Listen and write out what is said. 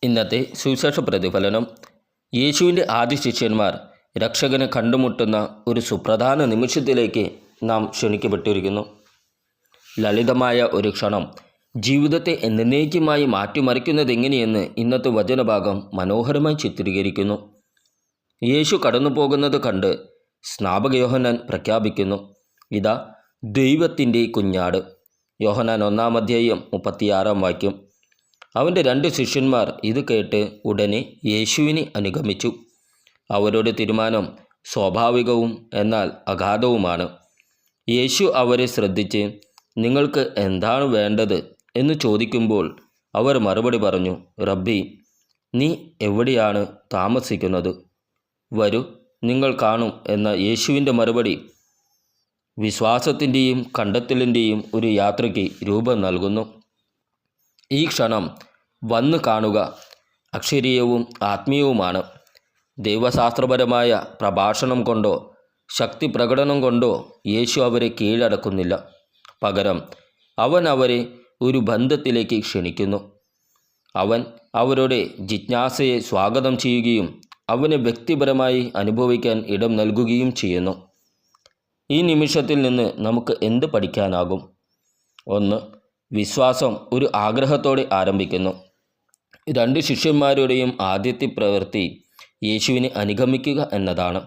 ഇന്നത്തെ സുവിശേഷ പ്രതിഫലനം യേശുവിൻ്റെ ആദ്യ ശിഷ്യന്മാർ രക്ഷകനെ കണ്ടുമുട്ടുന്ന ഒരു സുപ്രധാന നിമിഷത്തിലേക്ക് നാം ക്ഷണിക്കപ്പെട്ടിരിക്കുന്നു. ലളിതമായ ഒരു ക്ഷണം ജീവിതത്തെ എന്നേക്കുമായി മാറ്റിമറിക്കുന്നതെങ്ങനെയെന്ന് ഇന്നത്തെ വചനഭാഗം മനോഹരമായി ചിത്രീകരിക്കുന്നു. യേശു കടന്നു പോകുന്നത് കണ്ട് സ്നാപക യോഹന്നാൻ പ്രഖ്യാപിക്കുന്നു, ഇതാ ദൈവത്തിൻ്റെ കുഞ്ഞാട്. യോഹന്നാൻ 1:36 അവൻ്റെ 2 ശിഷ്യന്മാർ ഇത് കേട്ട് ഉടനെ യേശുവിനെ അനുഗമിച്ചു. അവരുടെ തീരുമാനം സ്വാഭാവികവും എന്നാൽ അഗാധവുമാണ്. യേശു അവരെ ശ്രദ്ധിച്ച് നിങ്ങൾക്ക് എന്താണ് വേണ്ടത് എന്ന് ചോദിക്കുമ്പോൾ അവർ മറുപടി പറഞ്ഞു, റബ്ബി, നീ എവിടെയാണ് താമസിക്കുന്നത്? വരൂ, നിങ്ങൾ കാണും എന്ന യേശുവിൻ്റെ മറുപടി വിശ്വാസത്തിൻ്റെയും കണ്ടെത്തലിൻ്റെയും ഒരു യാത്രയ്ക്ക് രൂപം നൽകുന്നു. ഈ ക്ഷണം വന്ന് കാണുക അക്ഷരീയവും ആത്മീയവുമാണ്. ദൈവശാസ്ത്രപരമായ പ്രഭാഷണം കൊണ്ടോ ശക്തി പ്രകടനം കൊണ്ടോ യേശു അവരെ കീഴടക്കുന്നില്ല. പകരം അവൻ അവരെ ഒരു ബന്ധത്തിലേക്ക് ക്ഷണിക്കുന്നു. അവൻ അവരുടെ ജിജ്ഞാസയെ സ്വാഗതം ചെയ്യുകയും അവനെ വ്യക്തിപരമായി അനുഭവിക്കാൻ ഇടം നൽകുകയും ചെയ്യുന്നു. ഈ നിമിഷത്തിൽ നിന്ന് നമുക്ക് എന്ത് പഠിക്കാനാകും? 1. വിശ്വാസം ഒരു ആഗ്രഹത്തോടെ ആരംഭിക്കുന്നു. 2 ശിഷ്യന്മാരുടെയും ആദ്യത്തെ പ്രവൃത്തി യേശുവിനെ അനുഗമിക്കുക എന്നതാണ്.